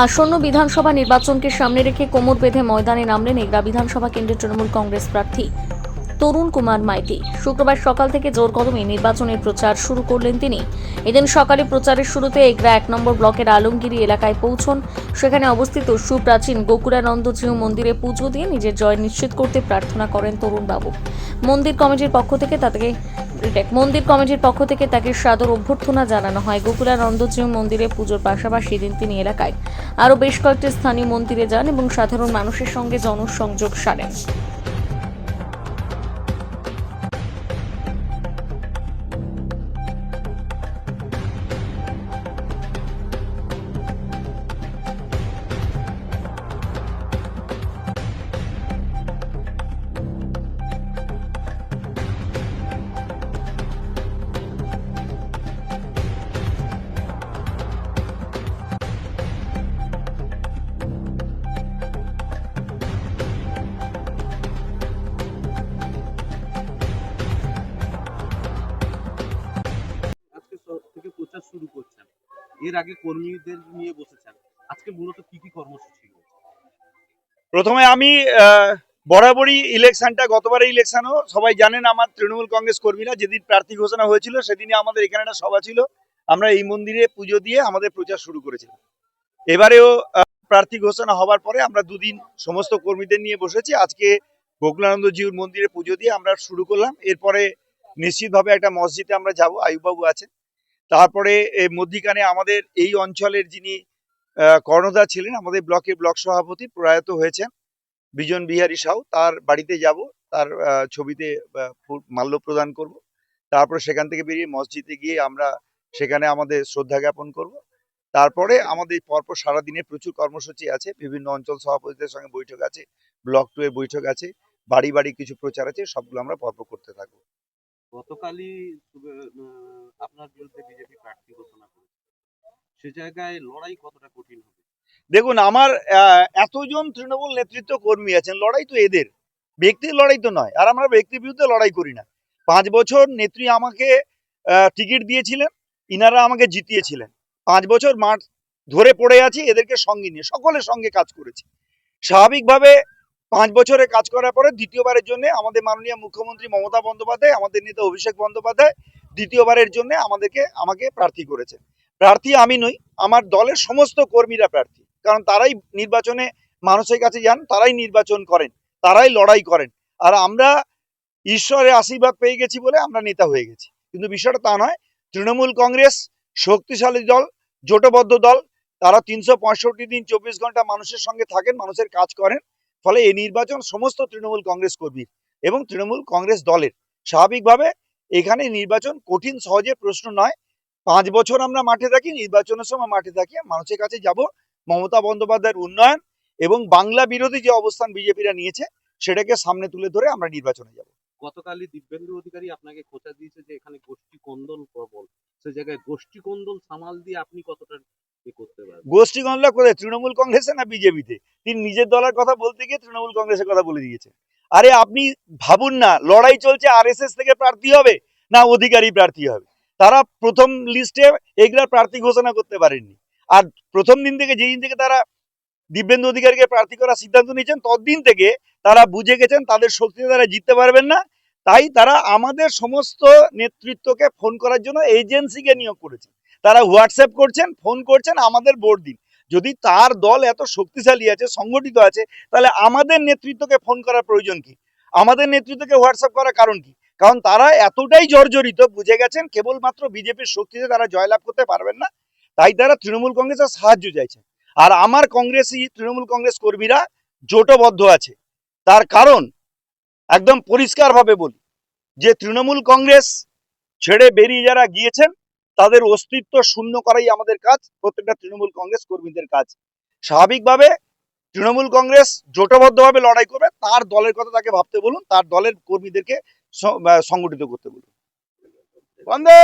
আসন্ন বিধানসভা নির্বাচনকে সামনে রেখে কোমর বেঁধে ময়দানে নামলেন এগরা বিধানসভা কেন্দ্রের তৃণমূল কংগ্রেস প্রার্থী তরুণ কুমার মাইতি। শুক্রবার সকাল থেকে জোর কদমে নির্বাচনের প্রচার শুরু করলেন তিনি। এদিন সকালে প্রচারের শুরুতে এগরা 1 নম্বর ব্লকের আলমগিরি এলাকায় পৌঁছন। সেখানে অবস্থিত সুপ্রাচীন গোকুলানন্দজিউ মন্দিরে পুজো দিয়ে নিজের জয় নিশ্চিত করতে প্রার্থনা করেন তরুণবাবু। মন্দির কমিটির পক্ষ থেকে তাকে সাদর অভ্যর্থনা জানানো হয়। গোকুলানন্দজিউ মন্দিরে পুজোর পাশাপাশি দিন তিনি এলাকায় আরও বেশ কয়েকটি স্থানীয় মন্দিরে যান এবং সাধারণ মানুষের সঙ্গে জনসংযোগ সারেন। আজকে থেকে প্রচার শুরু করছেন, এর আগে কর্মীদের নিয়ে বসেছেন, আজকে মূলত কি কি কর্মসূচি? প্রথমে আমি বরাবরই ইলেকশনটা গতবারের ইলেকশনও সবাই জানেন আমার তৃণমূল কংগ্রেস কর্মীরা যেদিন প্রার্থী ঘোষণা হয়েছিল সেদিনই আমাদের এখানে একটা সভা ছিল। আমরা এই মন্দিরে পুজো দিয়ে আমাদের প্রচার শুরু করেছিলাম। এবারেও প্রার্থী ঘোষণা হবার পরে আমরা দুদিন সমস্ত কর্মীদের নিয়ে বসেছি। আজকে গোকুলানন্দজিউর মন্দিরে পুজো দিয়ে আমরা শুরু করলাম। এরপরে নিশ্চিতভাবে একটা মসজিদে আমরা যাব, আয়ুবাবু আছেন। তারপরে মধ্যিখানে আমাদের এই অঞ্চলের যিনি কর্ণধার ছিলেন, আমাদের ব্লকের ব্লক সভাপতি প্রয়াত হয়েছেন বিজন বিহারী সাউ, তার বাড়িতে যাব, তার ছবিতে মাল্য প্রদান করব। তারপরে সেখান থেকে বেরিয়ে মসজিদে গিয়ে আমরা সেখানে আমাদের শ্রদ্ধা জ্ঞাপন করব। তারপরে আমাদের পরপর সারাদিনের প্রচুর কর্মসূচি আছে, বিভিন্ন অঞ্চল সভাপতিদের সঙ্গে বৈঠক আছে, ব্লক 2 এর বৈঠক আছে, বাড়ি বাড়ি কিছু প্রচার আছে, সবগুলো আমরা পরপর করতে থাকবো। গতকালই আপনার বিরুদ্ধে বিজেপি প্রার্থী ঘোষণা করেছে, সে জায়গায় লড়াই কতটা কঠিন হবে? দেখুন, আমার এতজন তৃণমূল নেতৃত্ব কর্মী আছেন, লড়াই তো এদের ব্যক্তির লড়াই তো নয়, আর আমরা ব্যক্তির বিরুদ্ধে লড়াই করি না। 5 বছর নেত্রী আমাকে টিকিট দিয়েছিলেন, ইনারা আমাকে জিতিয়েছিলেন। 5 বছর মাঠ ধরে পড়ে আছি, এদেরকে সঙ্গে নিয়ে সকলের সঙ্গে কাজ করেছি। স্বাভাবিকভাবে 5 বছরে কাজ করার পরে দ্বিতীয়বারের জন্য আমাদের মাননীয় মুখ্যমন্ত্রী মমতা বন্দ্যোপাধ্যায়, আমাদের নেতা অভিষেক বন্দ্যোপাধ্যায় দ্বিতীয়বারের জন্য আমাকে প্রার্থী করেছেন। প্রার্থী আমি নই, আমার দলের সমস্ত কর্মীরা প্রার্থী, কারণ তারাই নির্বাচনে মানুষের কাছে যান, তারাই নির্বাচন করেন, তারাই লড়াই করেন। আর আমরা ঈশ্বরের আশীর্বাদ পেয়ে গেছি বলে আমরা নেতা হয়ে গেছি, কিন্তু বিষয়টা তা নয়। তৃণমূল কংগ্রেস শক্তিশালী দল, জোটবদ্ধ দল, তারা 365 দিন 24 ঘন্টা মানুষের সঙ্গে থাকেন, মানুষের কাজ করেন। ফলে এই নির্বাচন সমস্ত তৃণমূল কংগ্রেস কর্মীর এবং তৃণমূল কংগ্রেস দলের। স্বাভাবিকভাবে এখানে নির্বাচন কঠিন সহজে প্রশ্ন নয়। 5 বছর আমরা মাঠে থাকি, নির্বাচনের সময় মাঠে থাকি, মানুষের কাছে যাব। মমতা বন্দ্যোপাধ্যায়ের উন্নয়ন এবং বাংলা বিরোধী যে অবস্থান বিজেপিরা নিয়েছে সেটাকে সামনে তুলে ধরে আমরা নির্বাচনে যাব। গতকালই দিব্যেন্দু অধিকারী আপনাকে খোঁচা দিয়েছে যে এখানে গোষ্ঠী কোন্দল প্রবল, সে জায়গায় গোষ্ঠী কোন্দল সামাল দিয়ে আপনি কতটা করতে পারবেন? গোষ্ঠী কন্দল করে তৃণমূল কংগ্রেসে না বিজেপিতে? তিনি নিজের দলের কথা বলতে গিয়ে তৃণমূল কংগ্রেসের কথা বলে দিয়েছে। আরে আপনি ভাবুন না, লড়াই চলছে আরএসএস থেকে প্রার্থী হবে না অধিকারী প্রার্থী হবে। তারা প্রথম লিস্টে এগুলার প্রার্থী ঘোষণা করতে পারেননি। আর প্রথম দিন থেকে, যেদিন থেকে তারা দিব্যেন্দু অধিকারীকে প্রার্থী করার সিদ্ধান্ত নিয়েছেন, ততদিন থেকে তারা বুঝে গেছেন তাদের শক্তিতে তারা জিততে পারবেন না। তাই তারা আমাদের সমস্ত নেতৃত্বকে ফোন করার জন্য এজেন্সিকে নিয়োগ করেছে। তারা হোয়াটসঅ্যাপ করছেন, ফোন করছেন, আমাদের ভোট দিন। যদি তার দল এত শক্তিশালী আছে, সংগঠিত আছে, তাহলে আমাদের নেতৃত্বকে ফোন করার প্রয়োজন কি? আমাদের নেতৃত্বকে হোয়াটসঅ্যাপ করার কারণ কি? কারণ তারা এতটাই জর্জরিত, বুঝে গেছেন কেবলমাত্র বিজেপির শক্তিতে তারা জয়লাভ করতে পারবেন না। তাই তারা তৃণমূল কংগ্রেসের সাহায্য চাইছে। আর আমার তৃণমূল কংগ্রেস কর্মীরা জোটবদ্ধ আছে। তার কারণ একদম পরিষ্কারভাবে বলি যে তৃণমূল কংগ্রেস ছেড়ে বেরিয়ে যারা গিয়েছেন তাদের অস্তিত্ব শূন্য করাই আমাদের কাজ, প্রত্যেকটা তৃণমূল কংগ্রেস কর্মীদের কাজ। স্বাভাবিকভাবে তৃণমূল কংগ্রেস জোটবদ্ধভাবে লড়াই করবে, তার দলের কথা তাকে ভাবতে বলুন, তার দলের কর্মীদেরকে সংগঠিত করতে বলুন। বন্দে